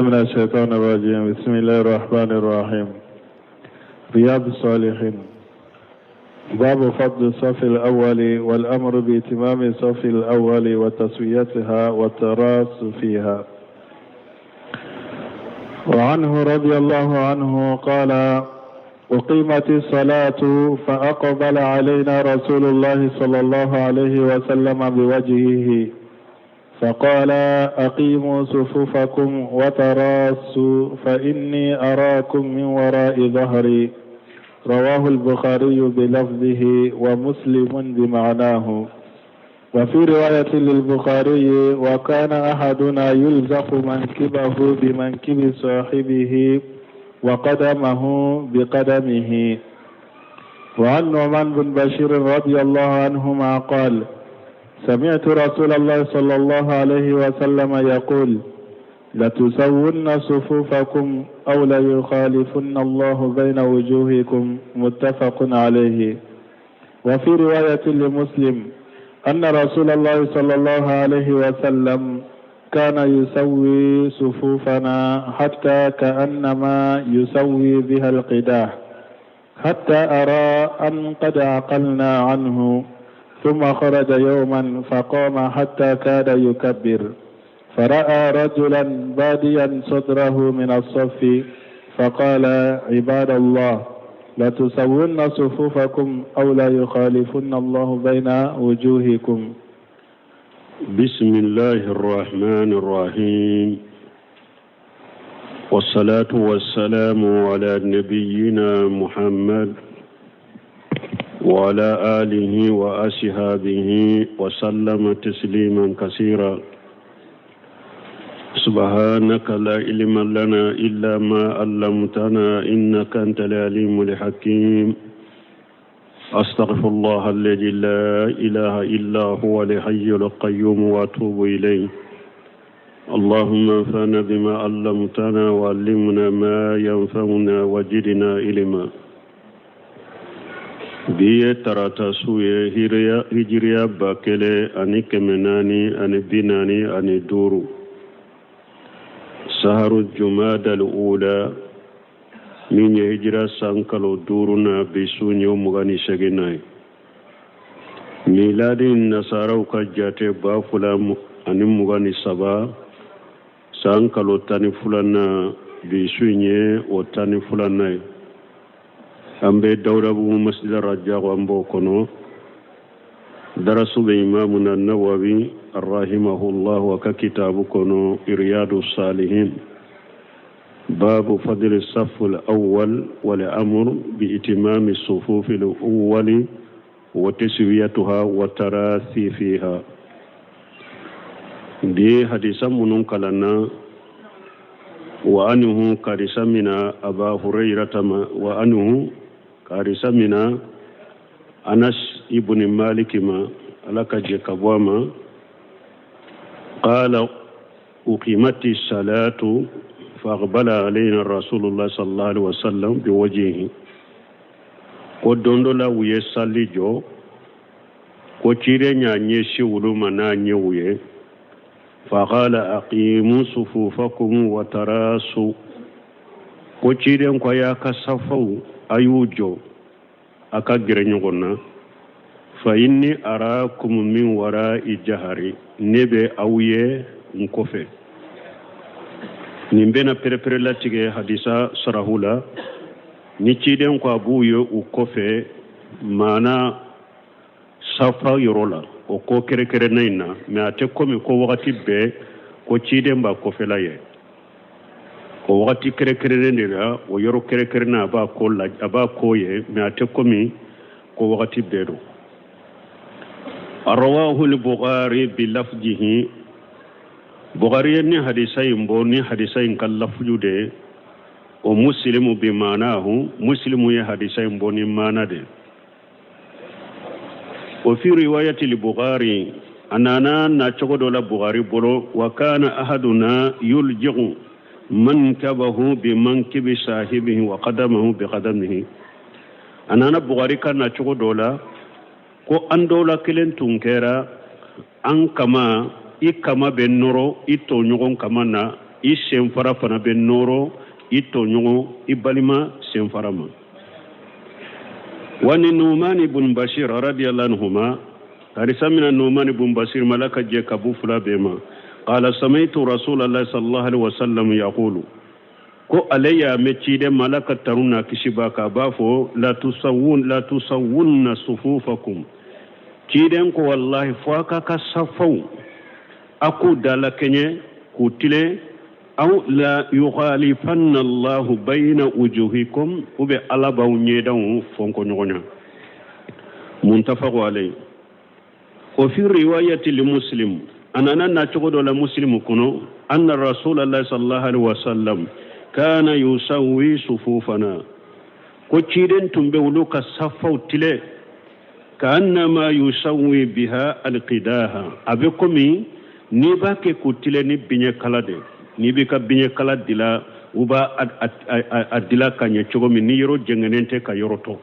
من الشيطان الرجيم. بسم الله الرحمن الرحيم. رياض الصالحين. باب فضل الصف الأول والأمر بإتمام الصف الأول وتسويتها والتراص فيها. وعنه رضي الله عنه قال: أقيمت الصلاة فأقبل علينا رسول الله صلى الله عليه وسلم بوجهه فقال: أقيموا صفوفكم وتراصوا فإني أراكم من وراء ظهري. رواه البخاري بلفظه ومسلم بمعناه. وفي رواية للبخاري: وكان أحدنا يلزق منكبه بمنكب صاحبه وقدمه بقدمه. وعن نعمان بن بشير رضي الله عنهما قال: سمعت رسول الله صلى الله عليه وسلم يقول: لتسون صفوفكم أو ليخالفن الله بين وجوهكم. متفق عليه. وفي رواية لمسلم أن رسول الله صلى الله عليه وسلم كان يسوي صفوفنا حتى كأنما يسوي بها القداح، حتى أرى أن قد عقلنا عنه. ثم خرج يوما فقام حتى كاد يكبر، فرأى رجلا باديا صدره من الصف فقال: عباد الله، لتسون صفوفكم أو لا يخالفن الله بين وجوهكم. بسم الله الرحمن الرحيم، والصلاة والسلام على نبينا محمد وعلى آله وأصحابه وسلم تسليما كثيرا. سبحانك لا علم لنا إلا ما علمتنا إنك أنت العليم الحكيم. أستغفر الله الذي لا إله إلا هو الحي القيوم وأتوب إليه. اللهم انفعنا بما علمتنا وعلمنا ما ينفعنا وزدنا علما. biye tarata suye hijriya bakele ani kemenani ani binani ani duru saharu jumada al-ula min hijra sankalo duru na bisunyo mugani seginai miladi nasarau kajate ba fula ani mugani saba sankalo tani fulana bisunye o tani fulanai ambe dawrabu masjid ar-rajja ambo kono darasu be imamuna an-nawawi rahimahullah wa ka kitabu kono riyadus salihin babu fadl as-saff al-awwal wal amr bi itimam as-sufuf al-awwal wa taswiyatuha wa tarathi fiha. bi hadisa munun kalana wa anhu karisa mina aba hurairah wa anhu karisa mina Anas ibn Malik ma alaka je kabwama qala uqimati salatu faqbala alayna rasulullah sallallahu alaihi wasallam biwajhihi ko dondola wuye salijo ko cire nyanye shiwulu mana nyewuye faqala aqimu sufufakum wa tarasu ko cire ko ya kasafau ayujo aka girenyogonna fa inni arakum min wara'i jahari nebe awye nkofe nimbena perepere latige hadisa sarahula ni ciden ko abuyo ukofe mana safa yorola o ko kere naina me ate komi ko wakati be ko ciden ba kofe laye ko wakati kere nira o yoro kere na aba ko la aba koye me ate komi ko wakati bedo. Rawahu al-Bukhari bi lafzihi. Bukhari ni hadisai mboni hadisai kallafjude o Muslimu bi manahu. Muslimu ya hadisai mboni manade. Wa fi riwayati al-Bukhari anana na chogodola Bukhari bolo wa kana ahaduna yulji'u mankabahu bi mankibi sahibihi wa qadamahu bi qadamihi. Anana Bukhari kana chogodola ko andola kelen tunkera an kama ikama benoro ito nyogon kama na sen fara fana be noro i toɲogo i balima sen fara ma wani numan ibn bashir radiyallahu anhuma harisa mina numan ibn bashir malaka je kabu fula be ma qala samaitu rasulullah sallallahu alaihi wasallam yaqulu ko alayya me cide malaka taruna kishiba ka bafo la tusawwunna sufufakum ciden ko wallahi faka ka safau aku dala kenye kutile aw la yukhalifanna Allah bayna wujuhikum ube alabaw nyedaw fonko nyonya muntafaqu alayhi wa fi riwayati li muslim anana na chogodo la muslim kuno anna rasulullah sallallahu alaihi wasallam kana yusawwi sufufana ko ciden tumbe wuluka safau tile kanama yusawwi biha alqidaha abekomi ni ba ke kutile ni binye kalade ni bi ka binye kala dila uba adila kanye chogomi ni yoro jengenente ka yoroto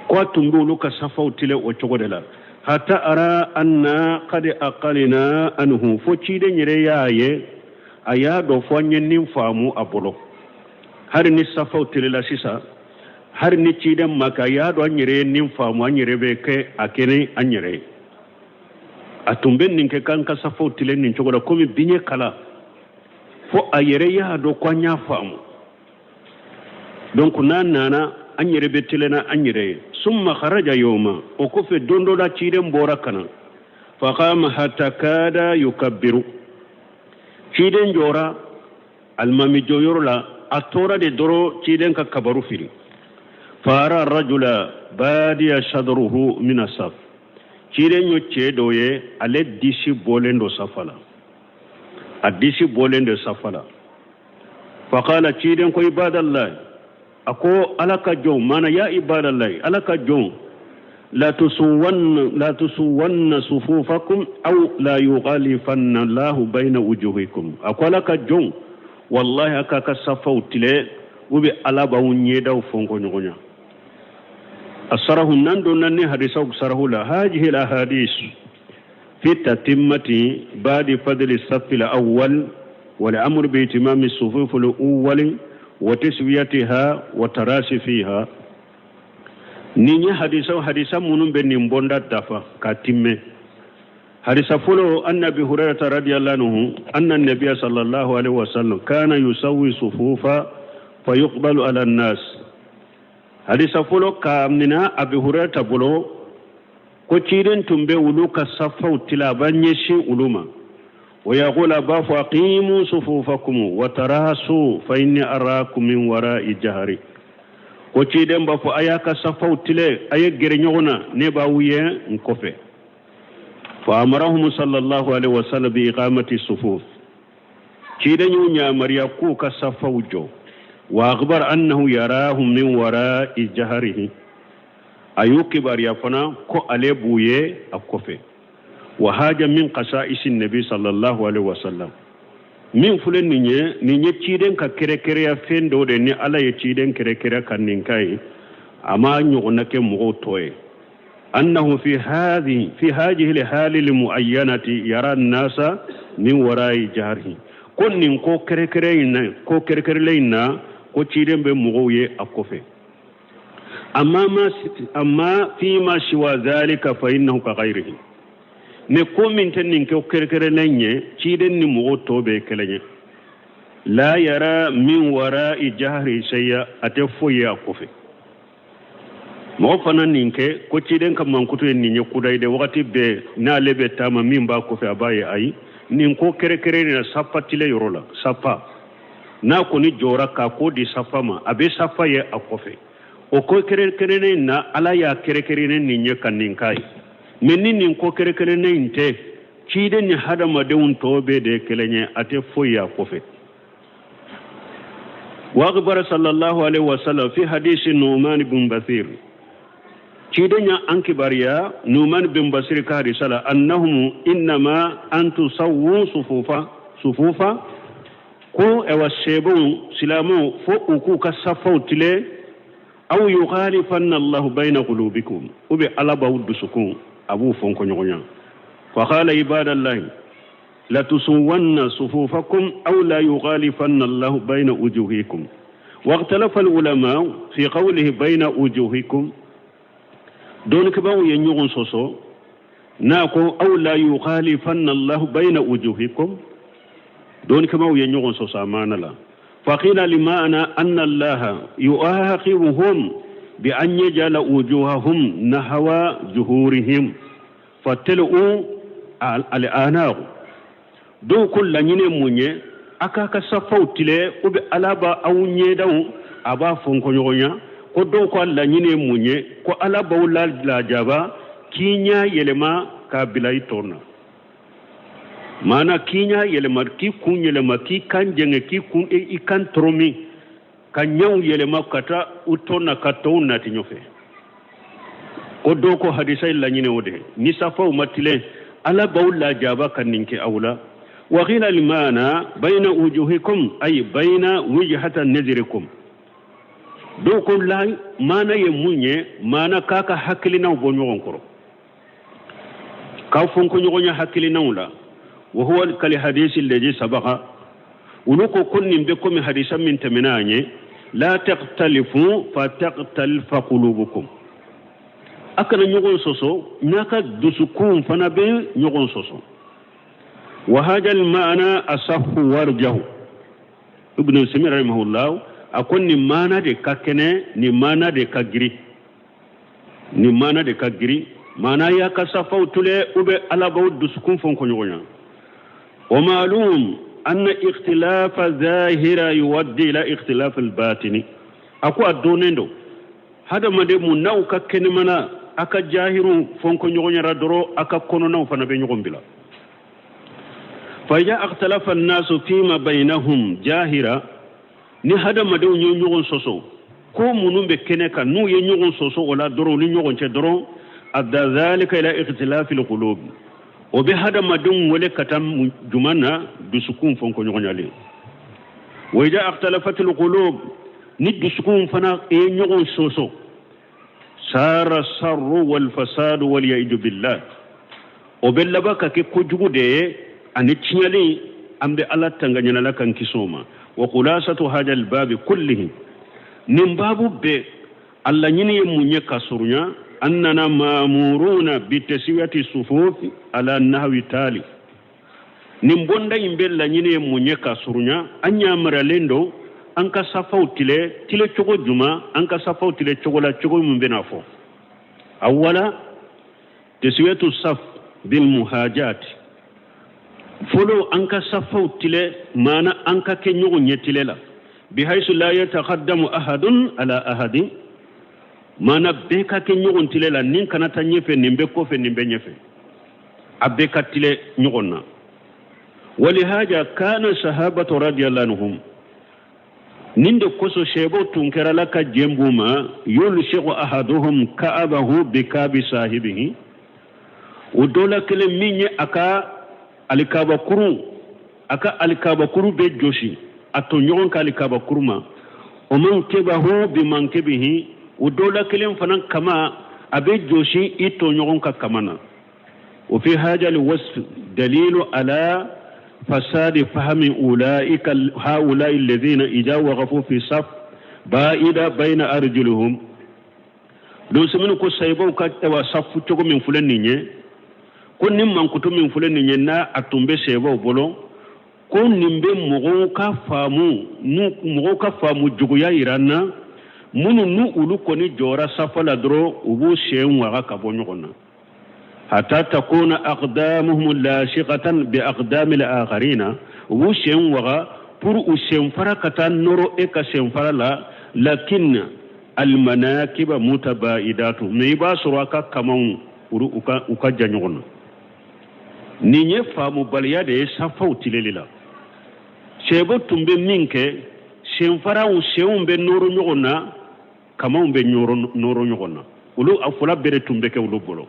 ko tumbe wuluka safau tile o chogodela hatta ara anna qad aqalina anhu fo cide nyire yaaye aya do fo nyennin faamu abolo har ni safau tile la sisa har ni cide maka ya do nyire nin faamu anyire be ke akene anyire atumbe ninke kanka safau tile nin chogoda komi binye kala fo ayere ya do ko nya faamu donc nana anyire be tile na anyire summa kharaja yawma o ko fe dondo la cide mbora kana fa qama hatta kada yukabbiru ciden jora almami joyorola atora de doro ciden ka kabaru firi fara rajula badiya shadruhu min asaf ciden yo cedoye ale disi bolendo safala adisi bolendo safala faqala ciden ko ibadallah ako alaka jon mana ya ibadallah alaka jon la tusuwanna sufufakum aw la yughalifanna Allah bayna wujuhikum ako alaka jon wallahi akaka safau tile ubi alaba unye daw fonko nyonya asarahu nando nanni hadisa sarahu la hadhihi al ahadith fi tatimmati ba'di fadli as-saff al-awwal wal amr bi itimam as-sufuf al-awwal wa taswiyatiha wa tarasi fiha ninya hadisa munun be nimbonda dafa katimme hadisa fulo annabi hurairah radiyallahu anhu anna an-nabiy sallallahu alaihi wasallam kana yusawwi sufufa fayuqbalu ala an-nas hadisa fulo kamnina abi hurairah bulo ko ciiden tumbe wuluka safau tilabanye shi uluma ويقول باف أقيموا صفوفكم وتراسوا فإني أراكم من وراء جهري وتشيدن باف أياك صفو تلي أيك جرنيونا نباوية نكفي فأمرهم صلى الله عليه وسلم بإقامة الصفوف تشيدن يونيا مريكو كصفو جو وأخبر أنه يراهم من وراء جهره أيوك باريافنا كو أليبوية أكفي وهذا من قصائص النبي صلى الله عليه وسلم من فلان نيني تشيدن ككركريا فين دو دني على يتشيدن كركريا كننكاي اما نيغنك مغوتوي انه في هذه الحال المعينه يرى الناس من وراء جهره كون نين كو كركرينا كو تشيدن بمغويه اكوفي اما فيما سوى ذلك فانه كغيره ne ko min tan nin ko kerkere nanye ciden ni mo to be kelenye la yara min wara'i jahri shay'a atefo ya kofe mo fanan nin ke ko ciden kam man kuto ni nye kudai de wakati be na lebe tama min ba kofe abaye ai nin ko kerkere ni sapatile yorola sapa na ko ni jora ka ko di sapama abe sapa ye akofe o ko kerkere ni na ala ya kerkere ni nye kanin kai menni nin ko kere ne inte cide ni hadama de un tobe de kelenye ate foya kofe wa akhbar sallallahu alaihi wasallam fi hadith numan ibn basir cide nya ankibariya numan ibn basir ka risala annahum inma antu sawu sufufa ko e wasebun silamu fo uku ka safautile aw yughalifanna Allah bayna qulubikum ubi alaba wudusukum abu fonko nyonya fa qala ibadallahi لتسون صفوفكم أو لا يغالفن الله بين وجوهكم. واختلف العلماء في قوله بين وجوهكم دونك باو ينيغون سوسو ناكو أو لا يغالفن الله بين وجوهكم دونك باو ينيغون سوسو أمانا لا. فقيل لمعنى أن الله يؤاخذهم بأن يجعل وجوههم نحو جهورهم فتلؤوا الأعناق دو كل نيني مونيه akaka safautile ube alaba aunye dawo aba fonko nyonya ko do ko alla nyine munye ko alaba wala la jaba kinya yelema ka bilay torna mana kinya yelema ki kun yelema ki kan jenge ki kun e kan tromi kan nyaw yelema kata utona katona tinyofe ko do ko hadisa illa nyine wode ni safau matile alaba wala jaba kan ninke awla. وقيل المعنى بين وجوهكم أي بين وجهة نظركم دو كل لا معنى يموني معنى كاكا حكلنا وبنيون كرو كافون كنيون حكلنا ولا وهو كالحديث الذي سبق ولوكو كن بكم حديثا من تمناني لا تختلفوا فتختلف قلوبكم أكنا نيون سوسو ناكا دسكون فنبي نيون سوسو. وهذا المعنى أصح ورجه ابن سمير رحمه الله أكون نمانا دي كاكنة نمانا دي كاجري نمانا دي كاجري مانا يا كسافو تولي أبي على بود دسكون فنكو نيغونا. ومعلوم أن اختلاف ظاهر يؤدي إلى اختلاف الباطن أكو أدونيندو هذا ما دي مناو كاكنة منا أكا جاهرو فنكو نيغونا ردرو أكا كونوناو فنبي نيغون بلا. فإذا اختلف الناس فيما بينهم جاهرا ni hada madaw ñogon soso ko munum be keneka nu ye ñogon soso wala doro ni ñogon ce doro adda zalika ila ikhtilaf alqulub o be hada madum wala katam jumana dusukun fonko ñogon ale wa ida ikhtalafat alqulub ni dusukun fana e ñogon soso sara sarru wal fasad wal yaidu billah o be labaka ke ko jugude ani tinyali ambe Allah tanganya la kan kisoma wa khulasatu hada albab kullihi nim babu be Allah nyini munye kasurunya annana ma'muruna bi taswiyati sufuf ala nahwi tali nim bonda imbe la nyini munye kasurunya anya maralendo anka safautile tile chogo juma anka safautile chogo la chogo mumbe nafo awala taswiyatu saf bil muhajat فلو أنك صفوت تله مانا أنك كنيو نيتله لا بحيث لا يتقدم أحد على أحد مانا بيكا كنيو نتله لا نين كنا تنيفه نيمبكو في نيمبنيفه أبيكا تله نيونا. ولهذا كان الصحابة رضي الله عنهم نيندو كوسو شيبو تنكر لك جنبوما يلشق أحدهم كعبه بكعب صاحبه ودولا كلميني أكا alikaba kuru be joshi ato nyon ka alikaba kuruma o man kebahu bi mankebihi o dola kelen fanan kama abe joshi ito nyon ka kamana o fi haja li wasf dalilu ala fasadi fahmi ulaika haula alladhina idha waqafu fi saf ba'ida bayna arjuluhum do semenu ko saybo ka tawa safu chogo min fulan ninye ko nimman kutu min fulen ni na atumbe sebo bolo ko nimbe mogo ka famu juguya irana munu nu ulu koni jora safala dro ubu shen wa ka bonyogona hatta takuna aqdamuhum lashiqatan bi aqdamil akharina ubu shen wa pour u shen farakata noro e ka shen farala lakin al manakib mutabaidatu me ba suraka kaman uru uka janyogona ninye famu baliya de safau tilelela shebo tumbe minke shenfara u sheumbe noro nyogona kama umbe noro nyogona ulu afula bere tumbe ke ulu bolo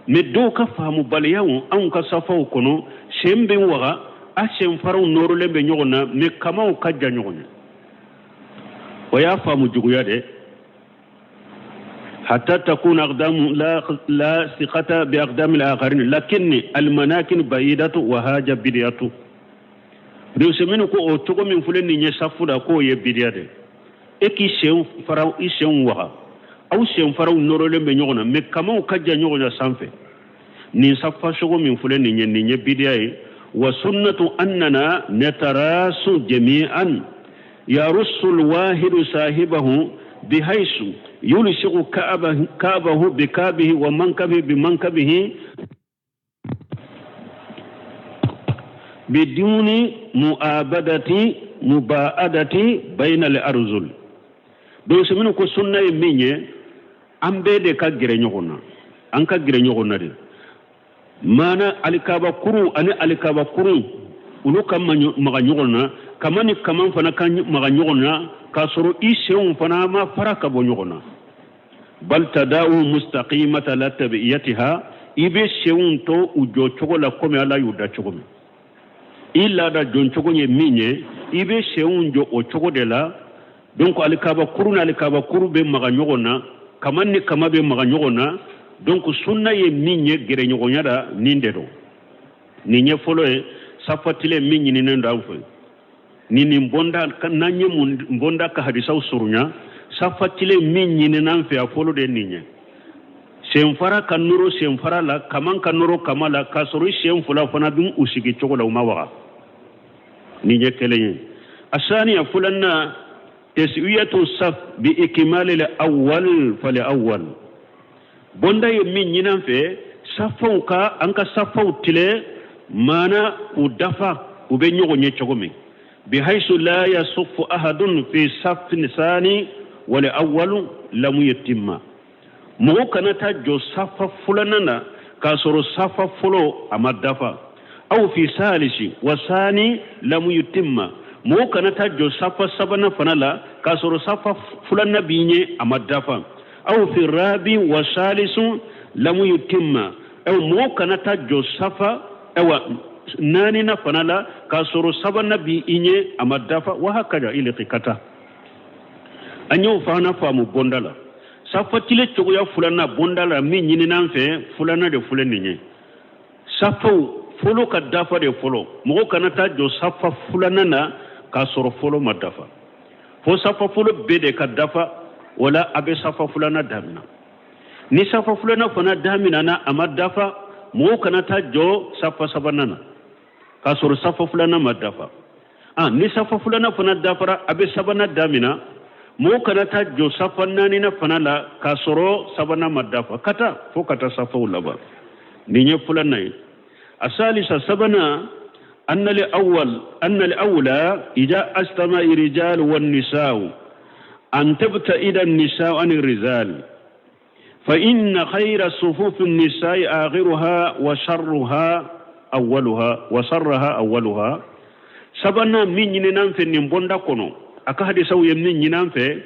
me do ka famu baliya an ka safau kono shembe waga a shenfara u noro lembe nyogona me kama u kajja nyogona o ya famu juguya de حتى تكون أقدام لا ثقة بأقدام الآخرين لكن المناكن بعيدة وهاج بدية بيسمينه كو أوتوكو من فلان يسافر كو يبدية إكي شيء فراو إشيء وها أو شيء فراو نورل بنيونا مكمل كجا نيونا سانفه نسافر شغل من فلان يبدية وسنة أننا نتراس جميعا يرص الواحد صاحبه بحيث يلصق كعبه بكعبه ومنكبه بمنكبه بدون مباعدة بين الأرجل بيسمونه كسنة يمينه أم بيد كجرينيونا أنك جرينيونا دي مانا الكعبة كرو أنا الكعبة كرو ولو كم مغنيونا كمان كمان فنا كان مغنيونا كسر إيشون فنا ما فرق بنيونا بل تداو مستقيمة لا تبعيتها إبه شون تو وجو شغل كم على يودا شغل إلا دا جون شغل يمينه إبه شون جو شغل دلا donc alikaba kuru be maganyogona kamanni kama be maganyogona donc sunna ye minye gere nyogonya da nindero ninye folo e safatile minyi ni nendo amfo nini mbonda nanye mbonda ka hadisa usurunya safatile minyi ni namfe afolo de ninye semfara kanuro semfara la kaman kanuro kamala kasoro semfula fana dum usigi chogola umawa ninye kelenye asani afulanna تسوية الصف بإكمال الأول فالأول بوندا يمين ينفع صفوكا أنك صفو تلي مانا ودفع وبينيو نيتشومي بحيث لا يصف أحد في صف ثاني والأول لم يتم مو كانت جو صف فلاننا كاسر صف فلو أما دفع أو في ثالث وثاني لم يتم mo kana ta jo safa sabana fanala kasoro safa fulanna binye amadafa aw fi rabi wa salisu lam yutimma aw mo kana ta jo safa aw nani na fanala kasoro sabana binye amadafa wa hakada ile qikata anyo fana famu bondala safa tile to ya fulanna bondala min nyini nanfe fulanna de fulanni nye safa folo ka dafa de folo mo kana ta jo safa fulanna na kasoro folo madafa fo safa folo bede ka dafa wala abe safa fulana damina ni safa fulana fana damina na amadafa mo kana ta jo safa sabanana kasoro safa fulana madafa ni safa fulana fana dafara abe sabana damina mo kana ta jo safa nani na fana la kasoro sabana madafa kata fo kata safa ulaba ni nye fulana asalisa sabana أن الأولى إذا أستمع الرجال والنساء أن تبتئد النساء عن الرجال فإن خير صفوف النساء آخرها وشرها أولها سبنا من ينام في نمبوندا كونو أكاد سوي من ينام في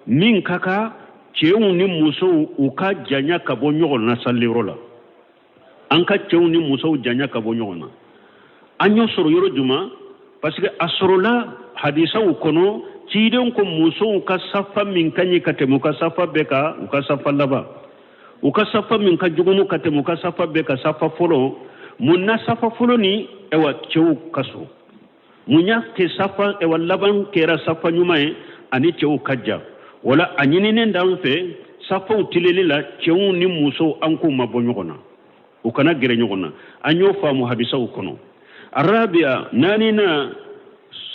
من كاكا تيون نموسو وكا جانيا كابونيو نسالي رولا أنكا تيون نموسو جانيا كابونيو anyo soro yoro juma parce que asorola hadisa ukono chidon ko muso ka safa min kanyi katemu ka safa beka ka safa laba uka safa min ka jugunu katemu ka safa beka safa folo munna safa folo ni ewa chew kaso munya ke safa ewa laban kera safa nyumae ani chew kajja wala anyini ne ndamfe safa utilele la chew ni muso anko mabonyogona ukana gere nyogona anyo famu hadisa ukono الرابعة نانينا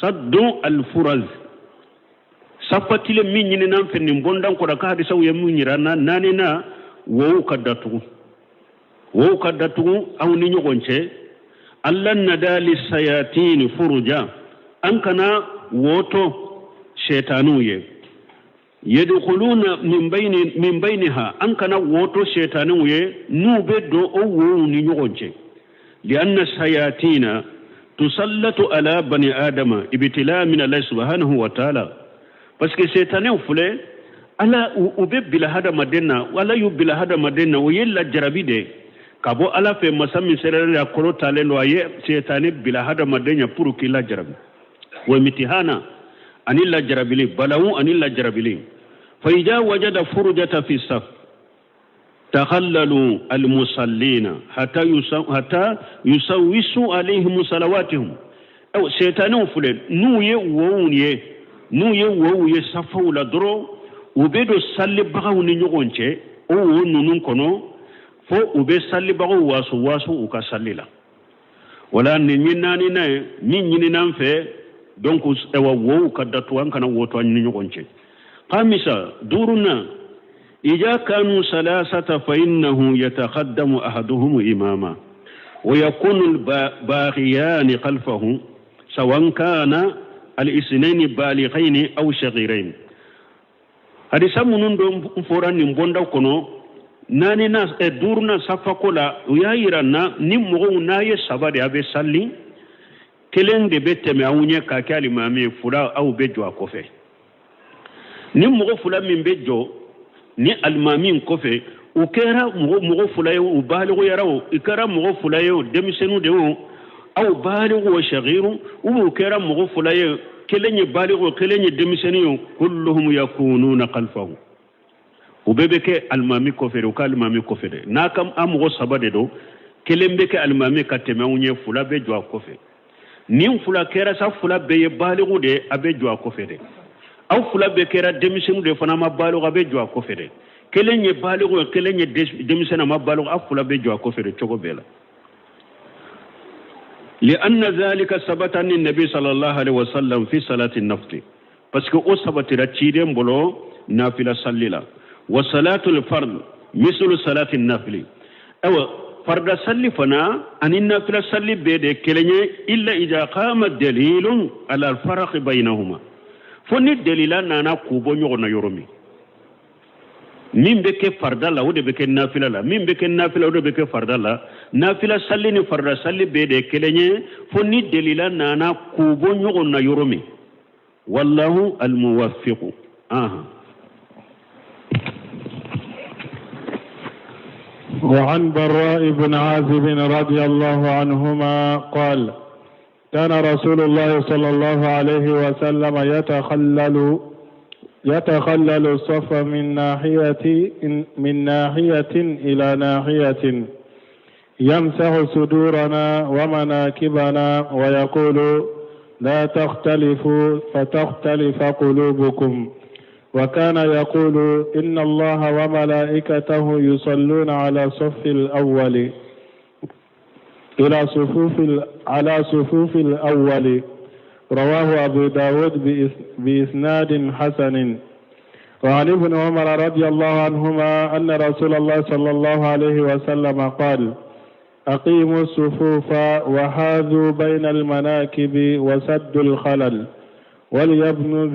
صد الفرز صفتي لمن ينام في النبوندان كودا كهدي سو يمين رانا نانينا وو كداتو أو نينيو غونشي الله ندا للسياتين فرجا أنكنا ووتو شيطانوية يدخلون من بينها أنكنا ووتو شيطانوية نوبدو أو وو نينيو غونشي لأن الشياطين تسلط على بني آدم ابتلاء من الله سبحانه وتعالى parce que شيطان فلي ala ube bila hada madena wala yu bila hada madena uyella jarabide kabo ala fe masami serere ya kolo talelo aye شيطان bila hada madenya puru kila jarabi wa mitihana anilla jarabili balawu anilla jarabili فإذا وجد فرجة في الصف تخللوا المصلين حتى يسوسوا عليهم صلواتهم أو سيتانو فلان نوye wowuye safaw la doro ube do salli bagaw ni nyogonche o nunun kono fo ube salli bagaw waso uka salli la wala ni nyinani na ni nyini nan fe donc ewa wo ka datu an kana woto ni nyogonche qamisa duruna إذا كانوا ثلاثة فإنه يتقدم أحدهم إماما ويكون الباقيان خلفه سواء كان الاثنين بالغين أو صغيرين هذه سمون فوران نبوندا كنو ناني ناس دورنا سفاكولا ويايرانا نمو ناي سبادي أبي سالي كلين دي بيتمي أونيا كاكالي مامي فلا أو بيجوا كوفي نمو فلا من بيجو ni almamin kofe o kera mogo fulayo o baligo yarawo ikara mogo fulayo demisenu dewo aw baligo shaghiru o kera mogo fulayo kelenye baligo kelenye demisenu kulluhum yakununa khalfahu o bebeke almami kofe o kalmami kofe de nakam amogo sabade do kelembeke almami kateme unye fula be jwa kofe ni fula kera sa fula be baligo de abe jwa kofe de aw fula be kera demisenu de fana ma balo gabe jwa ko fere kelenye balo kelenye demisena ma balo afula be jwa ko fere chogo bela لأن ذلك ثبت عن النبي صلى الله عليه وسلم في صلاة النفل parce que o sabati la chide mbolo nafila sallila wa salatu al-fard mislu salati an-nafl aw farda salli fana an nafila salli be de kelenye illa idha qama dalilun ala al-farq baynahuma fonni delila nana kubo nyogona yoromi min beke farda la wode beke nafila la min beke nafila wode beke farda la nafila salli ni farda salli be de kelenye fonni delila nana kubo nyogona yoromi wallahu almuwaffiq وعن براء بن عازب رضي الله عنهما قال كان رسول الله صلى الله عليه وسلم يتخلل الصف من ناحية إلى ناحية يمسح صدورنا ومناكبنا ويقول لا تختلفوا فتختلف قلوبكم وكان يقول إن الله وملائكته يصلون على الصف الأول على صفوف الأول رواه أبو داود بإسناد حسن وعن ابن عمر رضي الله عنهما أن رسول الله صلى الله عليه وسلم قال أقيموا الصفوف وحاذوا بين المناكب وسدوا الخلل وليبنوا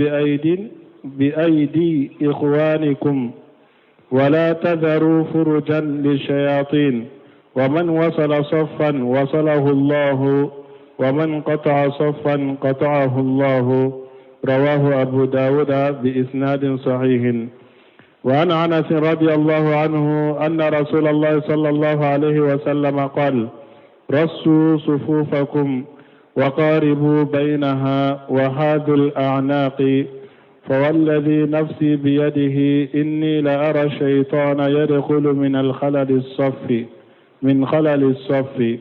بأيدي إخوانكم ولا تذروا فرجا للشياطين ومن وصل صفا وصله الله ومن قطع صفا قطعه الله رواه أبو داود بإسناد صحيح وعن أنس رضي الله عنه أن رسول الله صلى الله عليه وسلم قال رصوا صفوفكم وقاربوا بينها وحاذوا الأعناق فوالذي نفسي بيده إني لأرى الشيطان يدخل من خلل الصف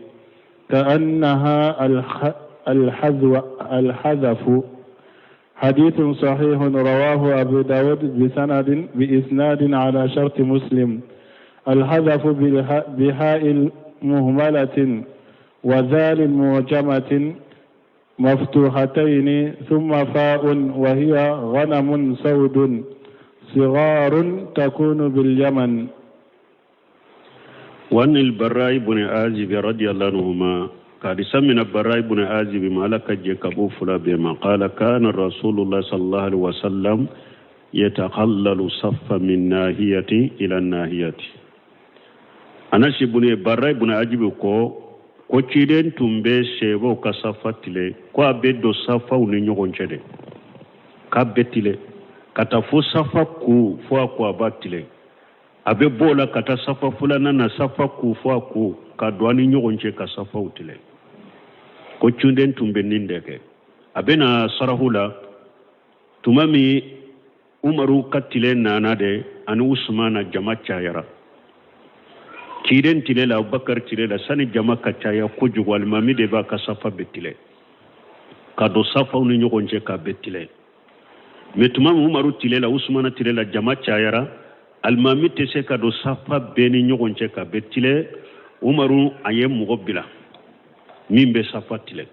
كأنها الحذف حديث صحيح رواه أبو داود بإسناد على شرط مسلم الحذف بهاء مهملة وذال معجمة مفتوحتين ثم فاء وهي غنم سود صغار تكون باليمن وأن البراء بن عازب رضي الله عنهما قد سمن البراء بن عازب مالك جكبو فلا بما قال كان رسول الله صلى الله عليه وسلم يتخلل صف من ناحية إلى الناحية أنا بن براء بن عازب ko ciden tumbe sebo ka safatile ko abeddo safa uni nyogonchede ka betile kata fo safa ku fo ko abatile abe bola kata safa fulana na safa ku fo ku ka doani nyogonche ka safa utile ko ciden tumbe nindeke abena sarahula tumami umaru katile nana de ani usmana jama cayara kiden tile la abubakar tile la sani jama ka caya kojugu alimami de ba ka safa betile ka do safa ni ɲɔgɔn cɛ ka betile mais tuma min umaru tile la usmana tile la jama cayara alimami tɛ se ka do safa bɛɛ ni ɲɔgɔn cɛ ka betile umaru a ye mɔgɔ bila min bɛ safa tile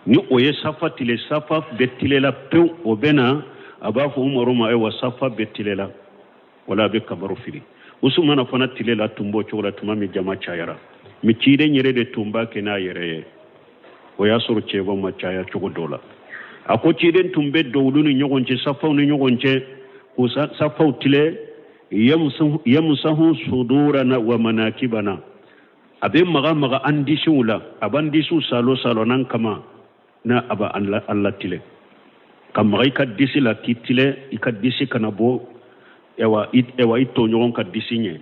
ni o ye safa tile safa betile la pewu o bɛ na a b'a fɔ umaru ma ayiwa safa betile la wala a bɛ kabaru fili usmana fana tile la tun b'o cogo la tuma min jama cayara mais ciden yɛrɛ de tun b'a kɛ n'a yɛrɛ ye o y'a sɔrɔ cɛba ma caya cogo dɔ la a ko ciden tun bɛ dɔwlu ni ɲɔgɔn cɛ safaw ni ɲɔgɔn cɛ ko safaw tile yamsahu sudurana wa manakibana a bɛ maga maga an disiw la a b'an disiw salo salo nan kama na a b'a alla tile ka maga i ka disi la k'i tile i ka disi kana bɔ ewa i tɔɲɔgɔn ka disi ɲɛ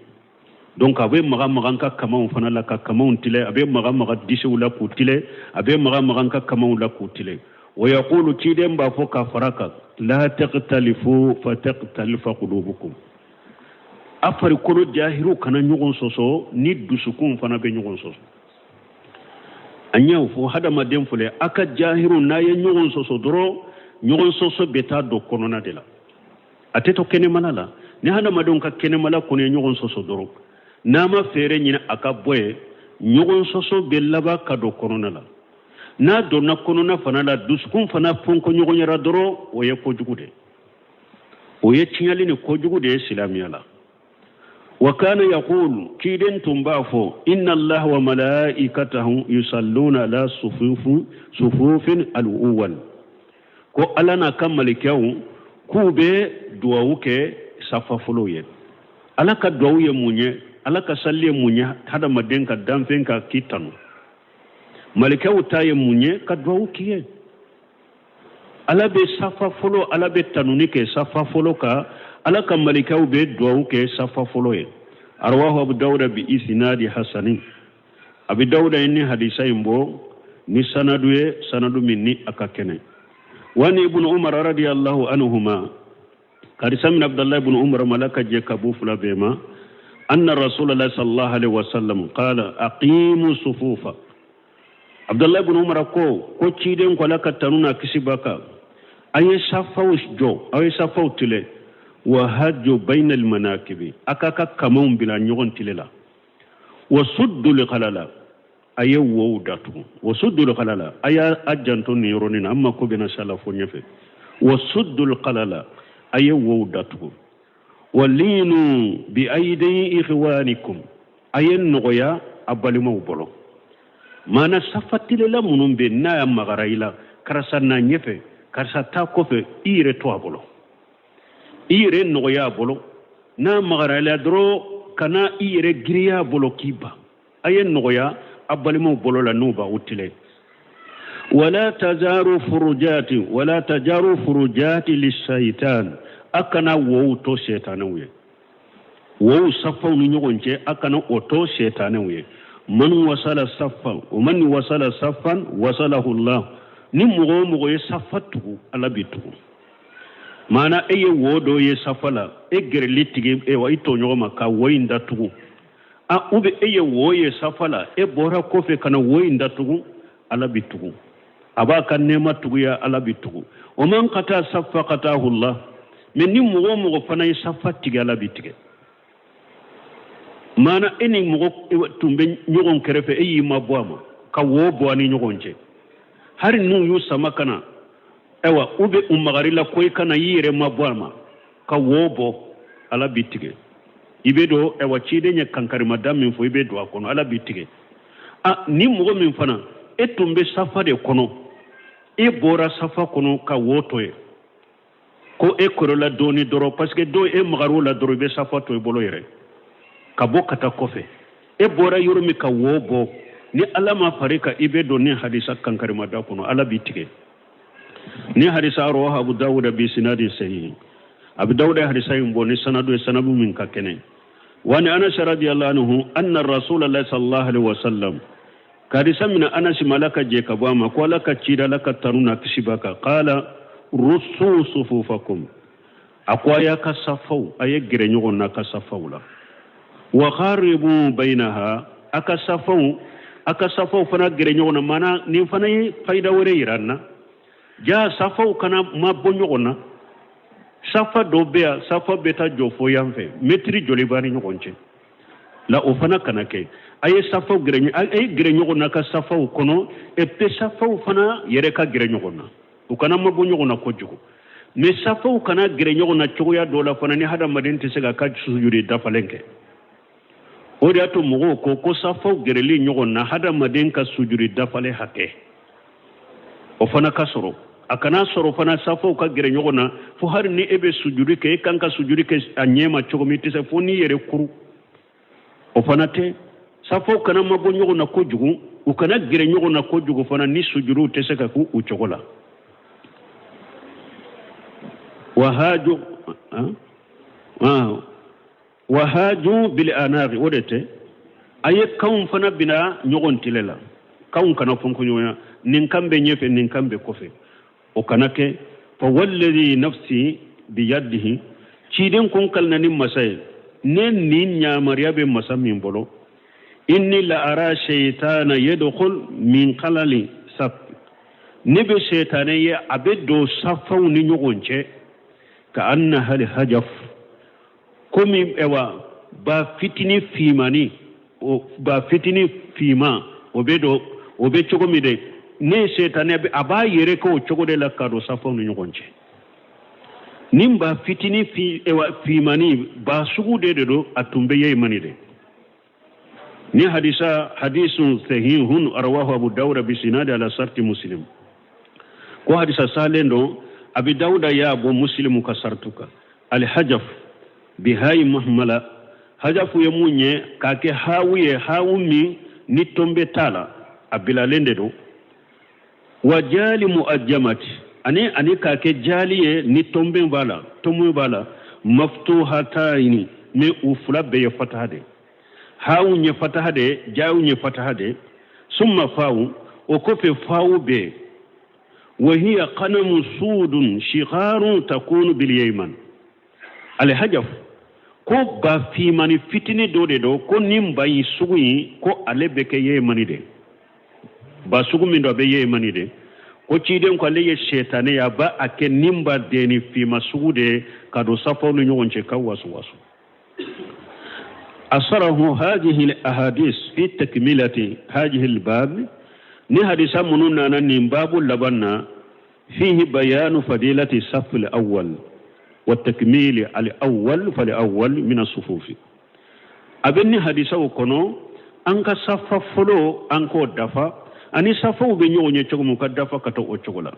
donc a bɛ maga maga ka kamaw fana la ka kamaw tile a bɛ maga maga disiw la k'u tile a bɛ maga maga ka kamaw la k'u tile wa yaqulu ciden b'a fɔ ka fara kan la taqtalifu fa taqtalifa qulubukum a farikolo jahiru kana ɲɔgɔn sɔsɔ ni dusukun fana bɛ ɲɔgɔn sɔsɔ an y'o fɔ hadamaden filɛ a ka jahiru n'a ye ɲɔgɔn sɔsɔ dɔrɔn ɲɔgɔn sɔsɔ bɛ taa don kɔnɔna de la a tɛ to kɛnɛmana la ni hadamadenw ka kɛnɛmala kɔni ye ɲɔgɔn sɔsɔ dɔrɔn n'a ma fɛɛrɛ ɲini a ka bɔ ye ɲɔgɔn sɔsɔ bɛ laban ka don kɔnɔna la n'a donna kɔnɔna fana la dusukun fana fɔnkɔ ɲɔgɔn yɛrɛ dɔrɔn o ye kojugu de o ye tiɲɛli ni kojugu de ye silamɛya la wa kana yaqulu kiden tun b'a fɔ inna allaha wa malaikatahu yusalluna ala sufufin al-awwal ko ala n'a ka malikɛw k'u bɛ duwawu kɛ safa fɔlɔ ye ala ka duwawu ye mun ye ala ka salli ye mun ye hadamaden ka danfɛn ka k'i tanu malikɛw ta ye mun ye ka duwawu k'i ye ala bɛ safa fɔlɔ ala bɛ tanuni kɛ safa fɔlɔ kan ala ka malikɛw bɛ duwawu kɛ safa fɔlɔ ye arwahu abu dawuda bi isnadi hasani abu dawuda ni hadisa in bɔ ni sanadu ye sanadu min ni aka kɛnɛ wani ibn umar radiyallahu anhuma karisa min abdullah ibn umar malaka je kabu fula bema anna rasulullah sallallahu alaihi wasallam qala aqimu sufufa abdullah ibn umar ko ciden ko laka tanuna kisibaka ayi safaw jo ayi safaw tile wa hajju bayna al manakibi akaka kamon bila nyogon tile la wa suddu li qalala aye wo datu wa suddu al qalala aya ajanto ni yoroni amma ko bena salafo nyefe wa suddu al qalala aye wo datu wa linu bi aydi ikhwanikum aye noya abalimo bolo mana safatile la munum be na magaraila karasa na nyefe karasa ta kofe ire to abolo ire noya bolo na magaraila dro kana ire griya bolo kiba aye noya abalimo bolo la nuba utile wala tajaru furujati lisaitan akana wo to shaytanu ye wo safa ni nyogonje akana oto shaytanu ye man wasala saffan wa man wasala saffan wasalahu Allah ni mugo ye safatu ala bitu mana eye wodo ye safala e gerli tige e wa ito nyoma ka woinda tugu a ube eye woye safala e bora kofe kana woinda tugu ala bitu aba kan nema tugu ya ala bitu o man qata saffa qatahu Allah men ni mugo fana ye safati ala bitige mana eni mugo tumbe nyogon kerefe e yima boama ka wo bo ani nyogonje hari nu yu samakana ewa ube umagari la koy kana yire mabwama ka wo bo ala bitige ibedo ewa chide nya kankari madam min fo ibedo akono ala bitige a ni mugo min fana e tumbe safa de kono e bora safa kono ka wotoye ko e korola doni doro parce que do e magaru la doro be safa to e bolo yere ka bo kata kofe e bora yurumi ka wobo ni alama farika ibe do ni hadisa kankari mada kono ala bitige ni hadisa ro abu dawud bi sinadi sahih abu dawud hadisa yumbo ni sanadu min ka kene wani anas radiyallahu anhu anna rasulullah sallallahu alaihi wasallam kadisa min anas malaka je ka bama ko laka cida laka taruna kisibaka qala rusu sufufakum أقوى كسفو أي جرنيون كسفو لا وقاربوا بينها أكسفو فنا جرنيون مانا نفني فايدة وريرانا جا سفو كنا ما بنيونا safa do bea safa beta jofo yanfe metri jolibani nyokonche la ofana kanake aye safa grenyo ay grenyo na ka safa kono e pe safa fana yere ka grenyo na ukana mabonyo na kojugo me safa kana grenyo na choya dola fana ni hada madenti sega ka sujudi dafalenke odi ato mugo ko safa greli nyogo na hada madenka sujudi dafale hake ofana kasoro akana soro fana safo ka gere nyogona fo har ni ebe sujudi ke kanka sujudi ke anyema chogomiti se foni yere kuru o fana te safo kana mabo nyogona ko jugu u kana gere nyogona ko jugu fana ni sujudu te se ka ku u chogola wahaju bil anari odete aye kawun fana bina nyogon tilela kawun kana fonko nyoya nin kambe nyefe nin kambe kofe وكانك فوالذي نفسي بيده تشيدن كون كلنني مساي نين يا مريم مسامين بولو إني لا أرى شيطان يدخل من خلال سب نبي شيطانية أبدو صفو نيوغونشي كأنها الهجف كومي إوا بافتني فيماني بافتني فيما وبيتشوكومي دي ne setane aba yere ko chogode la kado safo no nyogonche nimba fitini fi mani ba sugude do atumbe yey mani de ni hadisun sahihun arwahu abu dawud bi sinad ala sarti muslim ko hadisa salendo abi dawud ya bo muslimu ka sartuka al hajaf bi hay muhammala hajafu yemunye kake hawumi ni tombe tala abila lende do wajali muajjamati ani kake jaliye ni tombe bala maftuhataini me ufula be fatahade hawu nye fatahade jawu nye fatahade summa fawu okofe fawu be wa hiya qanamu sudun shigharun takunu bil yayman al hajaf ko ba fi mani fitini dode do ko nimba yi sugi ko alebe ke yemani de ba sugumi ndo be yemani de ko ciden ko leye shetane ya ba ake nimba deni fi masude kado safo no nyonche ka wasu asarahu hadhihi al ahadith fi takmilati hadhihi al bab ni hadisa mununa nan babu labanna fihi bayanu fadilati saf al awwal wa takmil al awwal fal awwal min as-sufuf abeni hadisa kono anka safa folo anko dafa ani safu be nyonye chogomu kadafa kato o chogola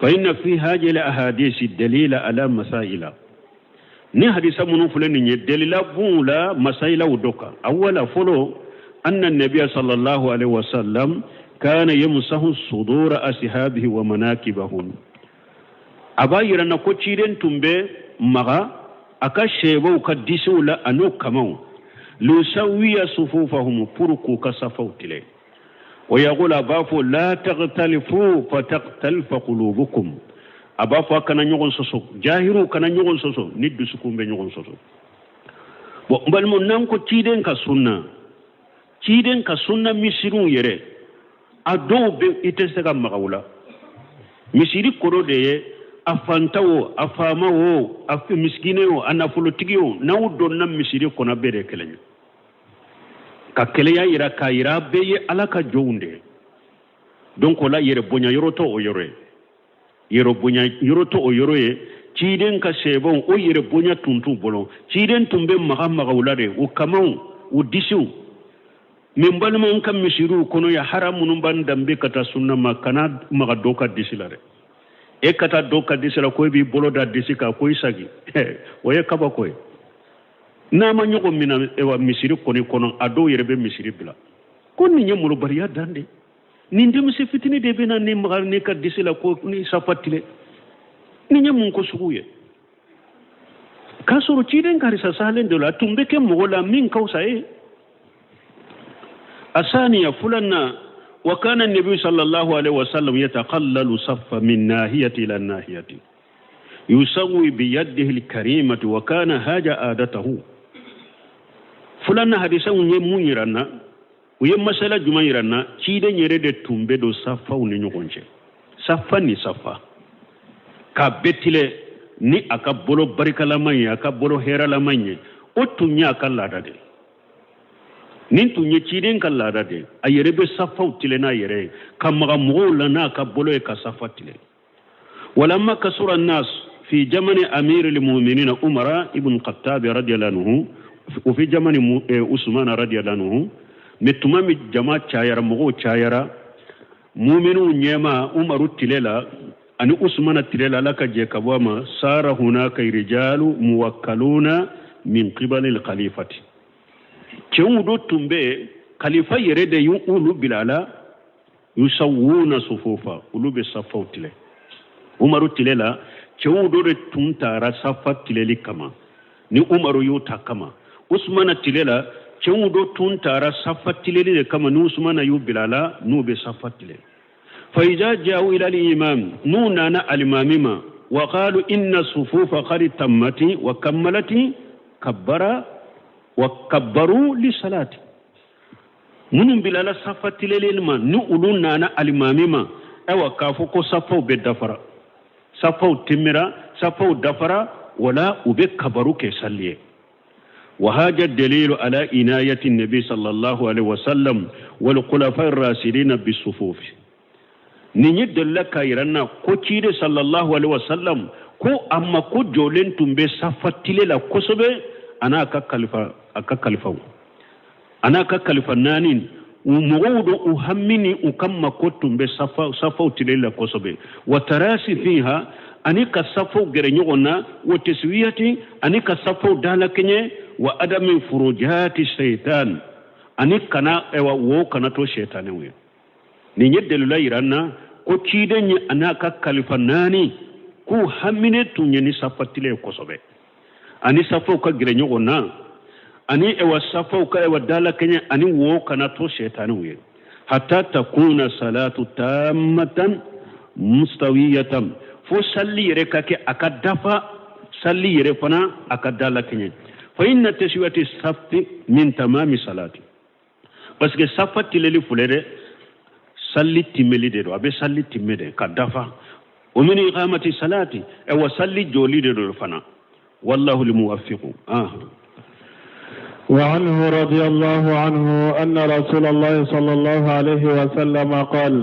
fa inna fi hadhihi al-ahadith dalila ala masaila ni hadisa munu fulani nye dalila bula masaila udoka awala folo anna an-nabiy sallallahu alaihi wasallam kana yamsahu sudura ashabihi wa manakibahum abayira na ko ciren tumbe maga aka shebo ka disula anu kamau lu sawiya sufufahum furku kasafautile ويقول أبافو لا تغتلفوا فتختلف قلوبكم أبافو كان نيغون سوسو جاهرو كان نيغون سوسو ندو سكوم بي نيغون سوسو بل من نانكو تيدن كسنة ميسيرون يري أدو بي إتسكا مغاولا ميسيري كورو دي أفانتاو أفاماو أفي مسكينيو أنا فلوتيكيو ناو دون ميسيري كونا بيري كلانيو kakeleya ira ka ira beye alaka jounde donc la yere bonya yoroto o yore yero bonya yoroto o yoroye ciden ka sebon o yere bonya tuntu bolon ciden tumbe maga wulade o kamau o disu min balman kam misiru kono ya haramun ban dambe kata sunna makana maga doka disilare e kata doka disila ko bi boloda disika ko isagi waye kaba koy nama nyoko mina ewa misiri koni kono ado yerebe misiri bila koni nye mulu bariya dande ninde mse fitini debe na ne magar ne ka disila ko ni safatile ni nye munko suguye kasoro chiden karisa salen de la tumbe ke mogola min kausa asaniya fulanna wa kana an-nabi sallallahu alaihi wasallam yataqallalu saffa min nahiyati ila nahiyati يسوي بيده الكريمة وكان هذا عادته فلان حديثا يمونيرنا ويم مسألة جمعيرنا تيدن يرد تنبدو صفا ونينيونجي صفا ني صفا كابتله ni aka bolo barika la manye aka bolo hera la manye o tunya kala dade nin tunye ciden kala dade ayere be safa utile na yere kamaga mugola na aka bolo e ka safa tile ولما كسر الناس في زمن أمير المؤمنين عمر ابن الخطاب رضي الله عنه وفي زمن عثمان رضي الله عنه متمام جماعة شايرة مغو شايرة مؤمنون نيما عمر تللا أن عثمان تللا لك جيكبوما صار هناك رجال موكلون من قبل الخليفة كيودو تنبي خليفة يريد يقولوا بلالا يسوون صفوفا قلوب الصفوة تللا عمر تللا كيودو تنتارا صفة تللا كما ni umaru yuta kama usmana tilela cewudo tuntara safatilele kama ni usmana yu bilala nube safatile fa idha ja'u ila al-imam nunana al-imamima wa qalu inna sufufa qad tammati wa kammalati kabbara wa kabbaru li salati munum bilala safatilele ma ni ulunana al-imamima awa kafu ko safau be dafara safau timira safau dafara ولا وبكبروا كسليه وهذا الدليل على عناية النبي صلى الله عليه وسلم والخلفاء الراشدين بالصفوف نيد لك يرنا كوتشيد صلى الله عليه وسلم كو أما كو جولين تنبي صفتلي لا كسبه أنا ككلفة نانين ومغود أهمني وكما كنتم بصفوتلي لا كسبه وتراسي فيها أنيك صفو غرينيونا وتسويتي أنيك صفو دالكني وأدم فروجات الشيطان أنيك كنا أو كنا تو شيطانوي نيجدل لا يرانا كوتشيدني أناك كالفناني كو همينة توني صفتلي كوسبه أني صفو كغرينيونا أني أو صفو كأو دالكني أني وو كنا تو شيطانوي حتى تكون صلاة تامة مستوية fo salli yere kake akadafa salli yere fana akadala kenye fa inna taswiyati safi min tamami salati parce que safati leli fulere salli timeli de do abe salli timede kadafa o min iqamati salati e wa salli joli de do fana wallahu limuwaffiq وعنه رضي الله عنه أن رسول الله صلى الله عليه وسلم قال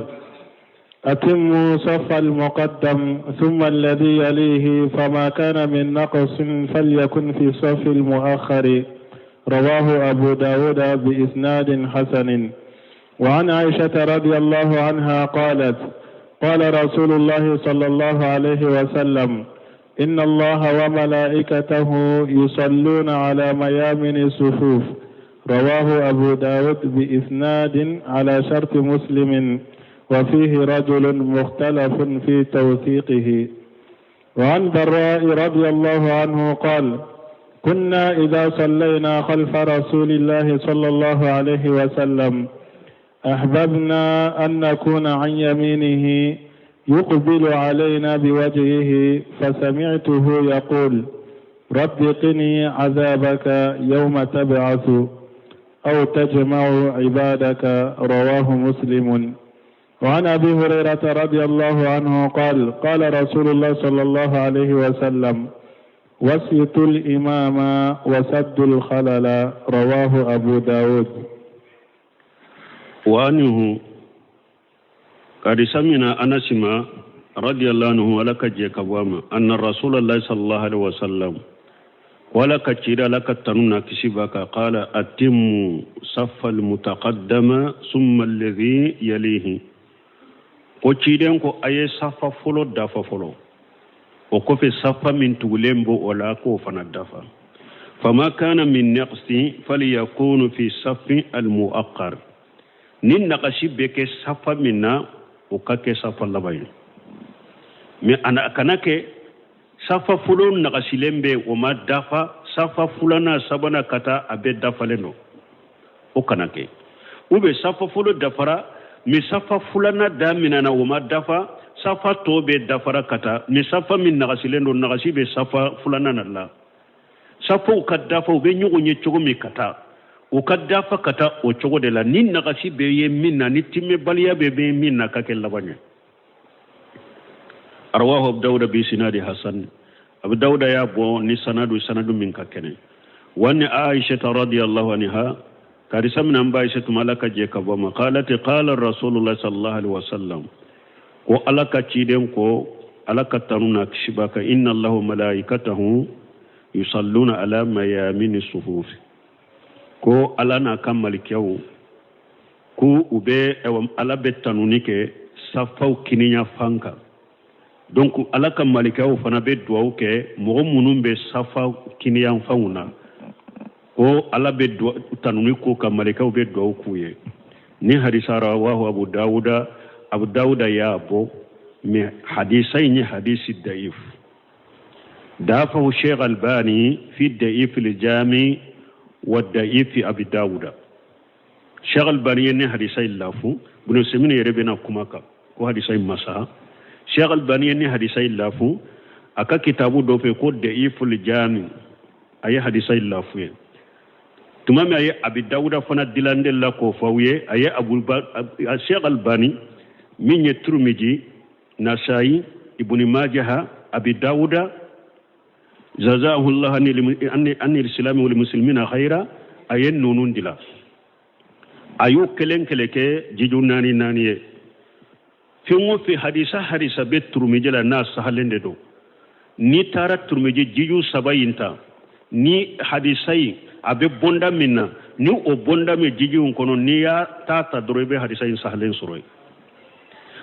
أتموا صف المقدم ثم الذي يليه فما كان من نقص فليكن في صف المؤخر رواه أبو داود بإسناد حسن وعن عائشة رضي الله عنها قالت قال رسول الله صلى الله عليه وسلم إن الله وملائكته يصلون على ميامن الصفوف رواه أبو داود بإسناد على شرط مسلم وفيه رجل مختلف في توثيقه وعن براء رضي الله عنه قال كنا إذا صلينا خلف رسول الله صلى الله عليه وسلم أحببنا أن نكون عن يمينه يقبل علينا بوجهه فسمعته يقول رب قني عذابك يوم تبعث أو تجمع عبادك رواه مسلم وعن أبي هريرة رضي الله عنه قال قال رسول الله صلى الله عليه وسلم وسط الإمام وسد الخلل رواه أبو داود وعنه قد سمعنا أنس رضي الله عنه ولك جيكبوما أن رسول الله صلى الله عليه وسلم ولك تشير لك التنون كسبك قال أتم صف المتقدم ثم الذي يليه وشيدن كو أي صفا فلو دافا فلو وكفي صفا من تولمبو ولا كوفنا دافا فما كان من نقص فليكون في صف المؤخر نين نقشي بك صفا منا وكاك صفا لباين مي أنا أكناك صفا فلو نقشي لمبي وما دافا صفا فلنا سبنا كتا أبي دافا لنو وكناك وبي صفا فلو دافرا mi safa fulana daminana woma dafa safa tobe dafara kata mi safa min nagasilendo nagasi be safa fulana nalla safa ukadafa ube nyugo nyechogo mi kata ukadafa kata o chogo de la ni nagasi be ye minna ni timme baliya be minna kakel labanya arwahu abu dawuda bi sinadi hasan abu dawuda ya bo ni sanadu min kakene wani aisha radhiyallahu anha كارثة من أنباء مالك جيكابوما قالت قال الرسول الله صلى الله عليه وسلم وألك تشيدم كو ألك تنونا كشباك إن الله ملائكته يصلون على ميامين الصفوف كو ألانا كم ملكيو كو أبي ألا بتنونيك سفاو كنيا فانكا دونك ألك ملكيو فنبي دواوك مغمونون بسفاو كنيا فاونا o ala be tanuni ko ka malikaw be do kuye ni hadisa rawahu abu dauda ya bo mi hadisai ni hadisi daif dafa shaykh albani fi daif aljami wa daif abi dauda shaykh albani ni hadisai lafu bunu semine rebena kumaka ko hadisai masa shaykh albani ni hadisai lafu aka kitabu do fe ko daif aljami ay hadisai lafu tumami aye abi dawuda fana dilande la ko fawye aye Sheikh Albani minye Tirmidhi Nasai Ibn Majah abi dawuda jazahu Allah anni al-islam wal muslimina khaira aye nunun dila ayu keleke jijunani naniye fingo fi hadisa be Tirmidhi la nas halende do ni tara Tirmidhi jiju sabayinta ni hadisai abe bonda minna ni o bonda me jiji kono ni ya tata dorobe hadisa in sahlen soroy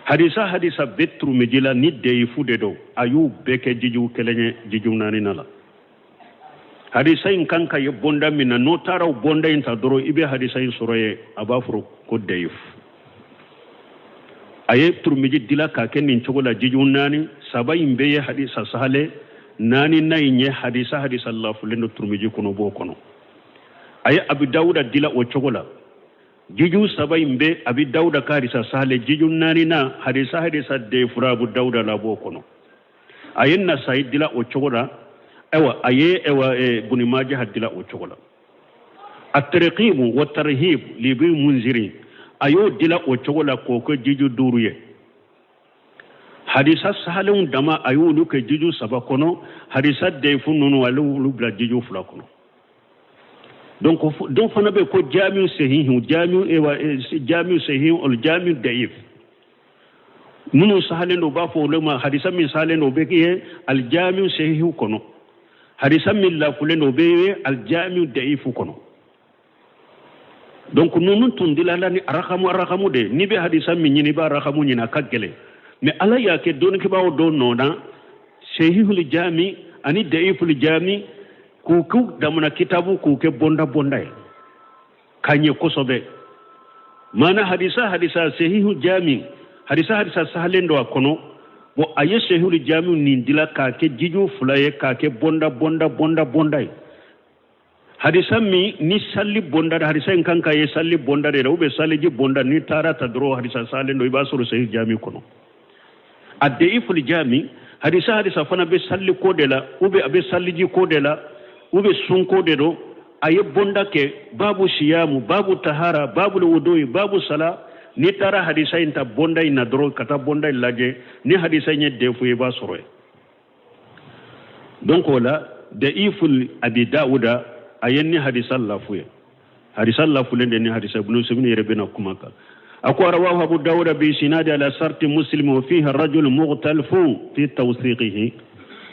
hadisa betru mejila ni deifu de do ayu beke jiju kelenye jiju nani nala hadisa in kanka ye bonda minna no tara bonda in ta doro ibe hadisa in soroye abafro ko deif aye tru meji dila ka ken nin chogola jiju nani sabay mbeye hadisa sahale nani naynye hadisa Allah fulendo tru meji kono bo kono aye abi dawuda dila o chogola jiju sabay mbe abi dawuda karisa sahale jiju nani na hadisa de fura abu dawuda la bo kono aye na sayid dila o chogola aye buni majah dila o chogola at-tarqib wa at-tarhib li bi munzirin ayo dila o chogola ko jiju duruye hadisa sahalun dama ayo luke jiju sabakono hadisa de fununu walu bla jiju fula kono donc fana be ko jamiu sahih jamiu sahih ol jamiu daif nunu sahalendo ba fo lema hadisa min sahalendo be ke al jamiu sahih kono hadisa min la fulendo be al jamiu daif kono donc nunu tundila la ni arakamu de ni be hadisa min ni ba arakamu ni na kagele mais ala ya ke don ke bawo don nona sahihul jami ani daiful jami kuku damuna kitabu kuke bonda kanye kosobe mana hadisa sahihu jami hadisa sahalendo akono bo aye sahihul jami nindila ka ke jiju fulaye ka ke bonda hadisa mi ni salli bonda hadisa kanka ye salli bonda de ube salli ji bonda ni tara tadro hadisa salendo ibasuru sahih jami kono ad-daiful jami hadisa fana be salli kodela ube abe salli ji kodela ube sunko de do aye bonda ke babu siyamu babu tahara babu wudu'i babu sala ni tara hadisa inta bonda ina dro kata bonda laje ni hadisa nye defu e ba soro donc wala daiful abi dauda ayenni hadisa lafu lende ni hadisa ibn subni rebena kumaka أقول رواه أبو داود بإسناد على شرط مسلم وفيه الرجل مختلف في توثيقه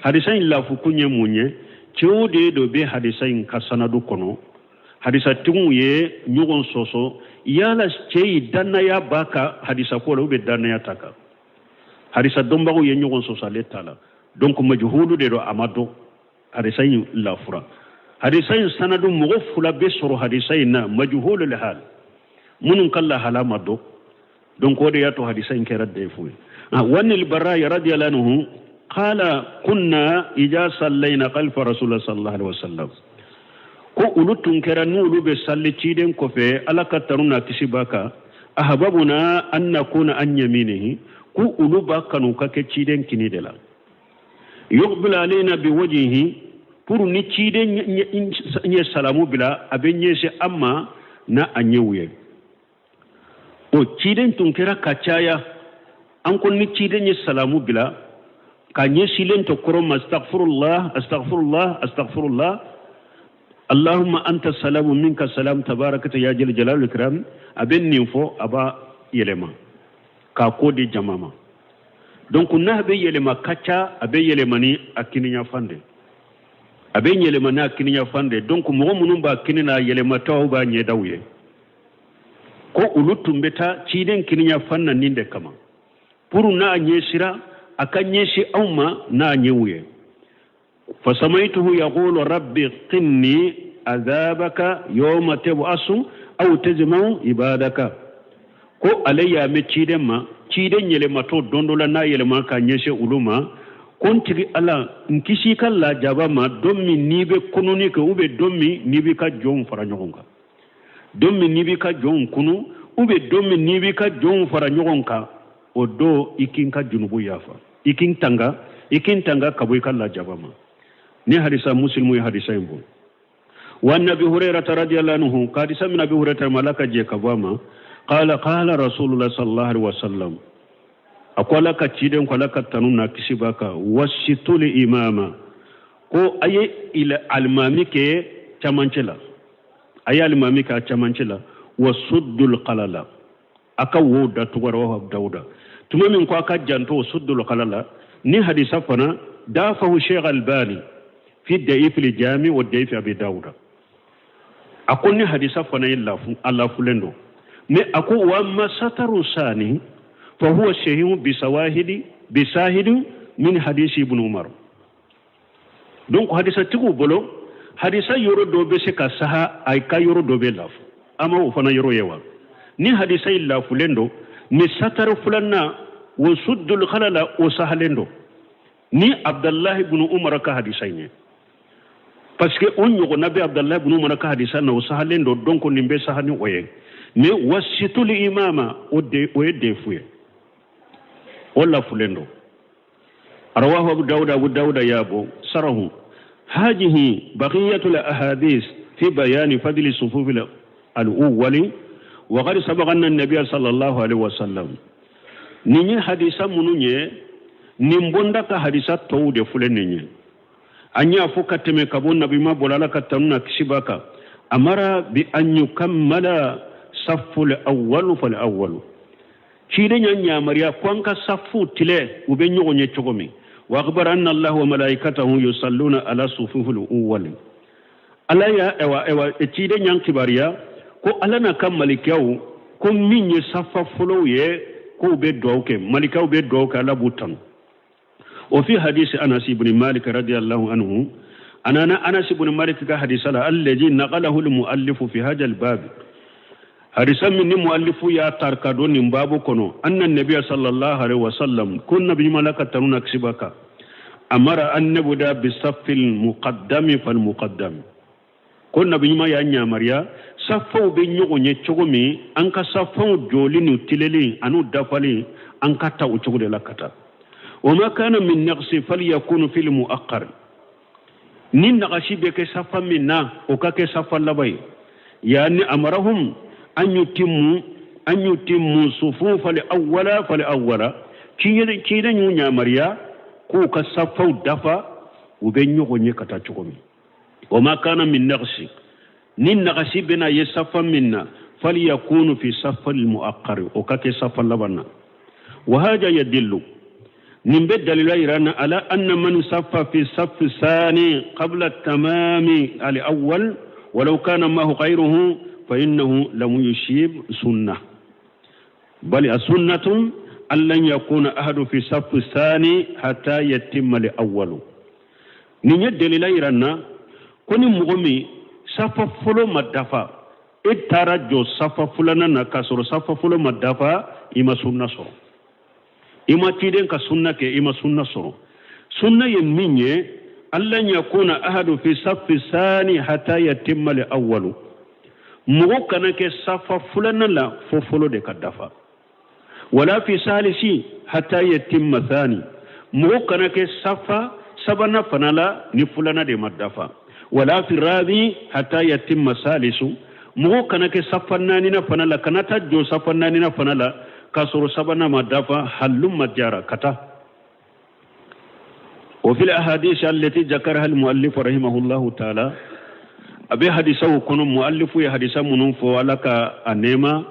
حديثين لا فكوني مونيه تشودي دو بي حديثين كسندو كونو حديثا تيمويه نيغون سوسو يالا تشي دانا يا باكا حديثا كولو بي دانا يا تاكا حديثا دومباغو يه نيغون سوسو لتالا دونك مجهول دو امادو حديثين لا فرا حديثين سندو مغفلا بسرو حديثين مجهول الحال منن كلا حلاما دو دونك ودي ياتو حديثين كرد ديفوي وان البراء رضي الله عنه قال كنا اذا صلينا خلف رسول الله صلى الله عليه وسلم ko ulutun kera nulu be salli ciden ko fe ala kataruna kisibaka ahababuna an nakuna an yaminihi ku uluba kanu kake ciden kini de la yuqbil alaina bi wajhihi pour ni ciden nye salamu bila abenye se amma na anyewuye o ciden tun kira kacaya an kon ni ciden nye salamu bila ka nye silen to korom astaghfirullah astaghfirullah astaghfirullah allahumma anta salamu minka salam tabarakata ya jal jalal ikram aben ninfo aba yelema ka kodi jamama donc na be yelema kacha abe yelema ni akininya fande abe yelema na akininya fande donc mo munum ba kinina yelema taw ba nye dawye ko ulutumbeta ciden kininya fanna ninde kama puru na nyesira akanyeshi auma na nyewuye fasamaituhu yaqulu rabbi qinni azabaka yawma tab'asu aw tajma'u ibadaka ko alayya me ciden ma ciden yele mato dondola na yele ma kanyeshe uluma kontiri ala nkishi kala jabama dommi nibe kununi ko ube dommi nibi ka jon fara nyogonka dommi nibi ka jon kunu ube dommi nibi ka jon fara nyogonka odo ikinka junubu yafa ikin tanga kaboy kala jabama ni hadisa muslimu ya hadisa imbo wa nabi hurairah radhiyallahu anhu kadisa min nabi hurairah malaka je kabama qala rasulullah sallallahu alaihi wasallam akwala ka ciden kwala ka tanuna kisibaka wasitul imama ko aye ila almami ke chamancela aye almami ka chamancela wasuddul qalala aka woda tuwaro dauda tumamin ko aka janto suddul qalala ni hadisa fana dafahu shaykh albani fi daif aljami wa daif abi dauda akoni hadisa fana illafu allah fulendo ne ako wa masataru sani fa huwa shay'un bisahidi min hadisi ibn umar donc hadisa tiku bolo hadisa yoro dobe se ka saha ay ka yoro dobe lafu ama o fana yoro yewa ni hadisa illa fulendo ni sataru fulanna wa suddul khalala o sahalendo ni abdullah ibn umar ka hadisa ni parce que on yogo nabi abdullah ibn umar ka hadisa na o sahalendo donc nimbe sahani oye mais wasitul imama o defuye wala fulendo رواه أبو داود يابو سره هذه بقية الأحاديث في بيان فضل الصفوف الأول وقد سبق أن النبي صلى الله عليه وسلم نيني حديثا منوني نمبوندا كحديثا تود فلنيني أني أفوك تمكبون نبي ما بولالك تنونا كسباك أمر بأن يكمل صف الأول فالأول كيرين يا مريا كوانكا صفو تلي وبنيو نيتشوغمي وأخبر أن الله وملائكته يصلون على صفوف الأول ألا يا إوا كيرين يا كباريا كو ألا نكمل ملكاو كو مين يصفى فلوية كو بدوك ملكاو بدوك على بوتان وفي حديث أنس بن مالك رضي الله عنه أنا أنس بن مالك كحديث الذي نقله المؤلف في هذا الباب حديث من المؤلف يا تركادو نبابو كنو أن النبي صلى الله عليه وسلم كنا بملكة تنون أكسبك أمر أن نبدأ بالصف المقدم فالمقدم كنا بما يا مريا صفو بينيو نيتشوغمي أنك صفو جولي نتللي أنو دفلي أنك تاوتشوغ لكتا وما كان من نقص فليكون في المؤخر نين نقشي بك صفا منا وكاك صفا لبي يعني أمرهم أن يتموا صفوف فالأول كيدا نيا مريا كوكا صفو دفا وبينيو غنيكتا تشوغمي وما كان من نقص نين نقصي بنا يصفا منا فليكون في صف المؤخر وكاك صفا لبنا وهذا يدل نبدل دليل على أن من صف في الصف الثاني قبل التمام الأول ولو كان معه غيره فإنه لم يشيب سنة بل السنة أن لن يكون أحد في الصف الثاني حتى يتم الأول نبدل دليل كوني مغمي صف فلو مدفع اترجو صف فلنا نكسر صف فلو مدفع إما سنة سر ima tiden ka sunna ke ima sunna soro sunna yeminye allan yakuna ahadu fi saffi sani hatta yatimma al-awwal mogo kana ke safa fulana la fo folo de kadafa wala fi salisi hatta yatimma thani mogo kana ke safa sabana fanala ni fulana de madafa wala fi rabi hatta yatimma salisu mogo kana ke safa nani na fanala kana ta jo safa nani na fanala kasoro sabana madafa halum majara kata. وفي الأحاديث التي ذكرها المؤلف رحمه الله تعالى أبي حديثه كن مؤلف يا حديث منوف ولك أنما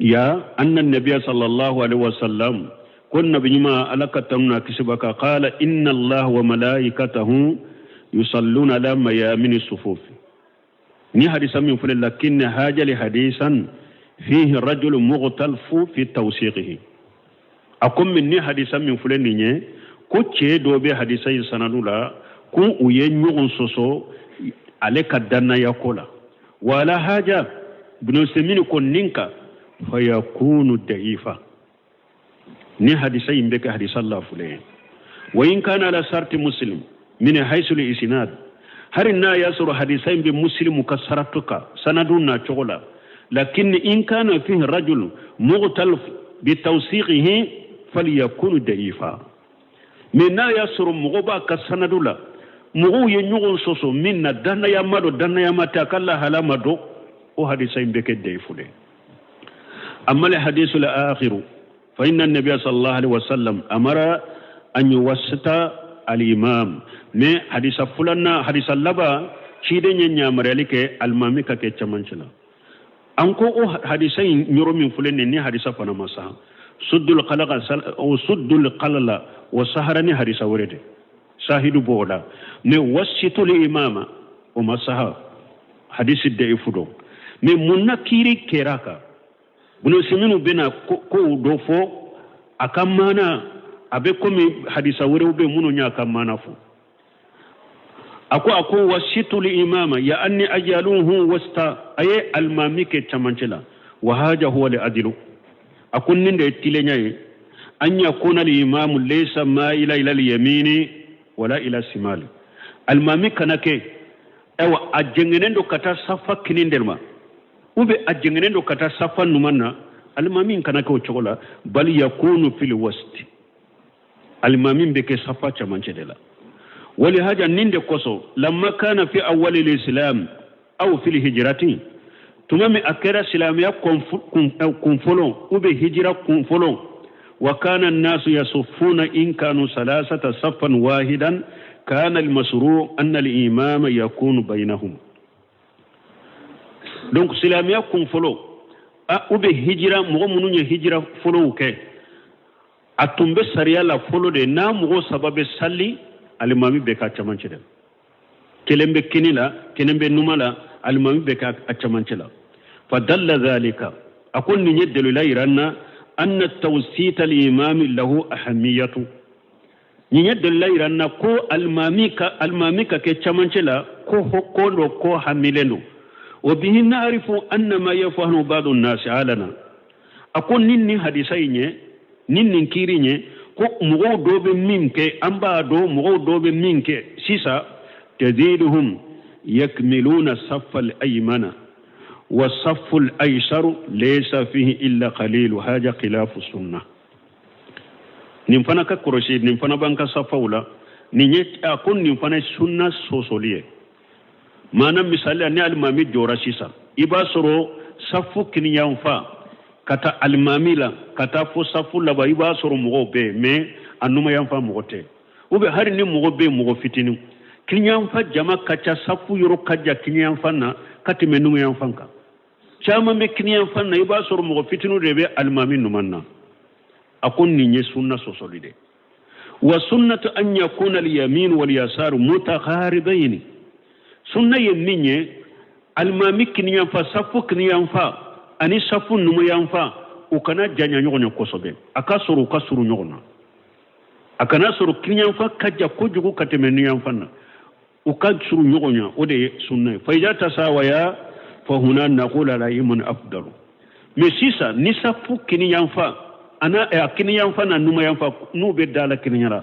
يا أن النبي صلى الله عليه وسلم كنا بنما ألك تمنا كسبك قال إن الله وملائكته يصلون على ميامن الصفوف ني حديث من فلان لكن هذا لحديثا فيه رجل مختلف في توثيقه أقوم من ني حديث من فلان ko ce dobe hadisai sanadula kun uye nyugun soso ale ka danna ya kola wala haja ibn semini kon ninka fa yakunu da'ifa ni hadisai mbeka hadisalla fule wa in kana la sarti muslim min haythu al-isnad harina yasru hadisai bi muslim kasaratuka sanaduna chogola lakin in kana fihi rajul mughtalif bi tawsiqihi falyakunu da'ifa minna yasru mugoba kasanadula mugo yenyugon soso minna danna yamado danna yamata kala halamado o hadisa imbeke deyfude amma al hadithu al akhir fa inna an-nabiy sallallahu alaihi wasallam amara an yuwassita al imam ne hadisa fulanna hadisa laba cide nyanya maralike al mamika ke chamancina anko o hadisa nyoro min fulenne ni hadisa fana masa suddul qalaqa o suddul qalala wa saharani hadisa wurede shahidu boda ne wasitu li imama o masaha hadisi de ifudo ne munakiri keraka buno siminu bena ko do fo akamana abe komi hadisa wure ube muno nya akamana fo ako wasitu li imama ya anni ajaluhu wasta ay almamike chamanchela wa haja huwa li adilu akun ninde tilenyaye an yakuna al-imam laysa ma'ila ila al-yamini wala ila al-shimal al-mami kanake ewa ajengenendo kata safa kinindelma ube ajengenendo kata safa numanna al-mami kanake o chogola bal yakunu fil wast al-mami beke safa chamanchedela wali haja ninde koso lamma kana fi awwal al-islam aw fi al-hijrati tumami akera silamiya kunfolon ube hijra kunfolon وكان الناس يصفون إن كانوا ثلاثة صفا واحدا كان المشروع أن الإمام يكون بينهم donc silamiya kun folo ube hijira mogo munu ye hijira folo ke atumbe sariya la folo de na mogo sababe salli alimami be ka chamanche de kelembe kinila kenembe numala alimami be ka chamanche la fadalla zalika akun ni yedelu la iranna أن التوسيط الإمام له أهمية نيد الله يرانا كو الماميكا كتشمانشلا كو هكولو كو حميلنو وبه نعرف أن ما يفهم بعض الناس علنا أكون نيني حديثيني نيني كيريني كو مغو دوب منك أمبا دو مغو دوب منك سيسا تزيدهم يكملون الصف الأيمن والصف الأيسر ليس فيه إلا قليل هذا خلاف السنة نمفنا ككروشي نمفنا بانك صفولا نيت أكون نمفنا سنة سوسولية ما نم مثال أن المامي جوراسيسا إباسرو صفو كنيانفا كتا المامي لا كتا فو صفو لبا إباسرو مغوبي مي أنما ينفا مغوتي وبي هارني مغوبي مغوفتيني كنيانفا جما كتا صفو يرو كجا كنيانفا نا kati menungu yanfanka chama mekini yanfanna iba soro mo fitinu rebe almami numanna akon ninye sunna sosolide wa sunnatu an yakuna al-yamin wal yasar mutakharibain sunna yeminye almami kini yanfa safu kini yanfa ani safu numu yanfa ukana janya nyogonyo kosobe akasoro kasuru nyogona akana soro kini yanfa kajja kojugo katemenu yanfanna وكاجسر نغنيا ودي سنة فإذا تساويا فهنا نقول على من أفضل مسيسا نسافو كني ينفع أنا كني ينفع نوما ينفع نو بدال كني يرى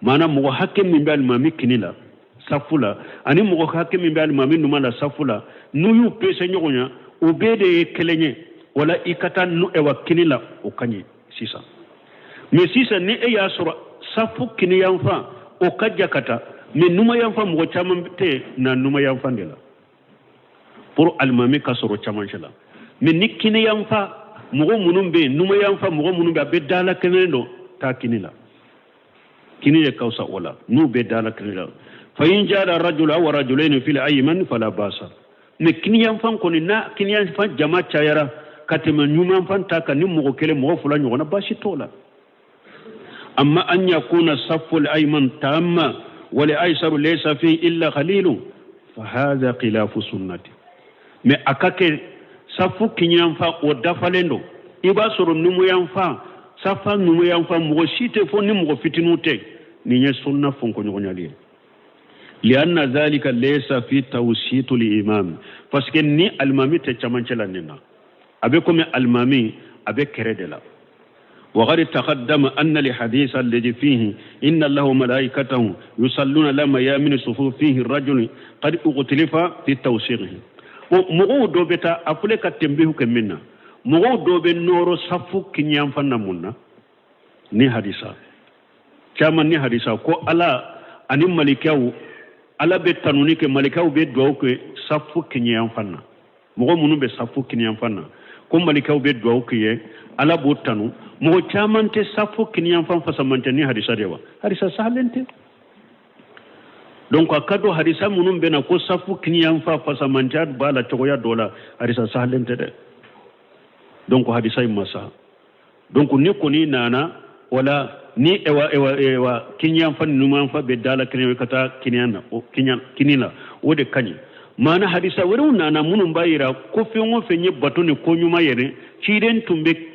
ما أنا موحكم من بالمامي كني لا safula ani mo hakke min be almami numa la safula nu yu pese nyonya o be de kelenye wala ikata nu e wakinila o kanye sisa mais sisa ni e ya sura safu kini yanfa o kajjakata mais numa yanfa mo chama te na numa yanfa ndela pour almami kasoro chama shela mais ni kini yanfa mo munum be numa yanfa mo munum be dala kenendo ta kinila kini ya kausa wala nu be dala kinila fa in jara rajul aw rajulain fil ayman fala basa mais kini yanfa ko ni na kini yanfa jama chayara katema nyuma fanta ka ni mo kele mo fula nyona bashi tola amma an yakuna safu al-ayman tamma wa al-aysar laysa fi illa qalil fa hadha khilaf sunnati mais akake safu kinyam fa o dafalendo iba soro numu yanfa safa numu yanfa mo shite fo ni mo fitinute ni nye sunna fon ko nyonyali لأن ذلك ليس في توسيط الإمام فسكني المامي تشمنشلا ننا أبيكم المامي أبيك كردلا وقد تقدم أن الحديث الذي فيه إن الله ملائكته يصلون لما يامن صفوف فيه الرجل قد اختلف في توسيقه مغو دوبتا أفلك تنبيه كمنا مغو دوب نورو صفو كنيام فنمونا ني حديثا كما ني حديثا كو ألا أني ملكاو ألا بتنوني كملكاو بدوو كصفو كنيام فنا مغو منو بصفو كنيام فنا ko malikaw be duwaw kiye ala bo tanu mo chamante safo kinyan fam fasamante ni hadisa dewa hadisa salente donc akado hadisa munum bena ko safo kinyan fa fasamante bala toya dola hadisa salente de donc hadisa masa donc ni ko ni nana wala ni ewa kinyan fa numan fa be dala kinyan kata kinyan o kinina o de kanyi mana hadisa wurin nana munun bayira ko fenwo fenye batone ko nyuma yere ciren tumbe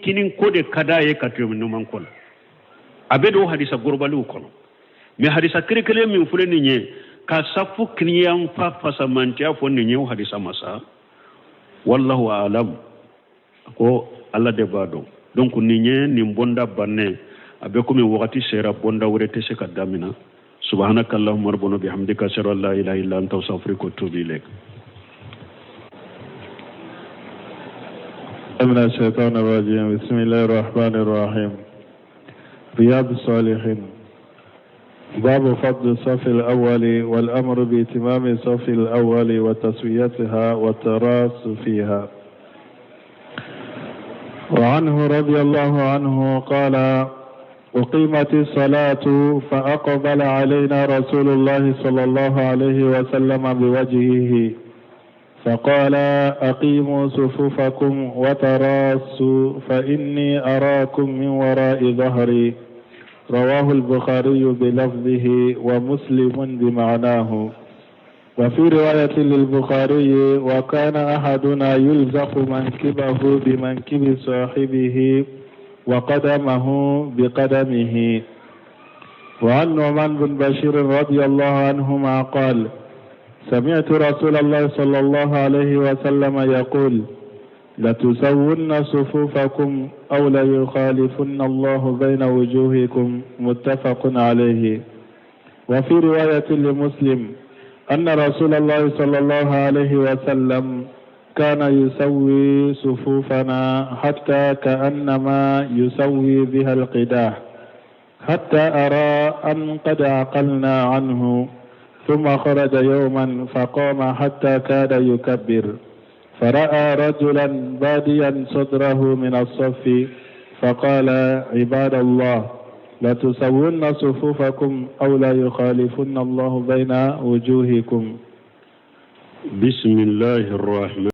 kinin ko de kada ye katyo numan kola abedo hadisa gorbalu kono me hadisa kirkele min fuleni nye ka safu kiniyan fa fasamanti afo ni nye hadisa masa wallahu aalam ko alla de bado donc ni nye ni bonda banne abe ko mi wakati sera bonda wurete se kadamina سبحانك اللهم ربنا بحمدك اشهد ان لا اله الا انت استغفرك واتوب اليك. من الشيطان الرجيم بسم الله الرحمن الرحيم. رياض الصالحين باب فضل الصف الاول والامر باتمام الصف الاول وتسويتها والتراص فيها. وعنه رضي الله عنه قال أقيمت الصلاة فأقبل علينا رسول الله صلى الله عليه وسلم بوجهه فقال أقيموا صفوفكم وتراصوا فإني أراكم من وراء ظهري. رواه البخاري بلفظه ومسلم بمعناه. وفي رواية للبخاري وكان أحدنا يلزق منكبه بمنكب صاحبه وقدمه بقدمه. وعن نعمان بن بشير رضي الله عنهما قال سمعت رسول الله صلى الله عليه وسلم يقول لتسون صفوفكم أو ليخالفن الله بين وجوهكم متفق عليه. وفي رواية لمسلم أن رسول الله صلى الله عليه وسلم كان يسوي صفوفنا حتى كأنما يسوي بها القداح حتى أرى أن قد عقلنا عنه. ثم خرج يوما فقام حتى كاد يكبر فرأى رجلا باديا صدره من الصف فقال عباد الله لتسون صفوفكم أو لا يخالفن الله بين وجوهكم. بسم الله الرحمن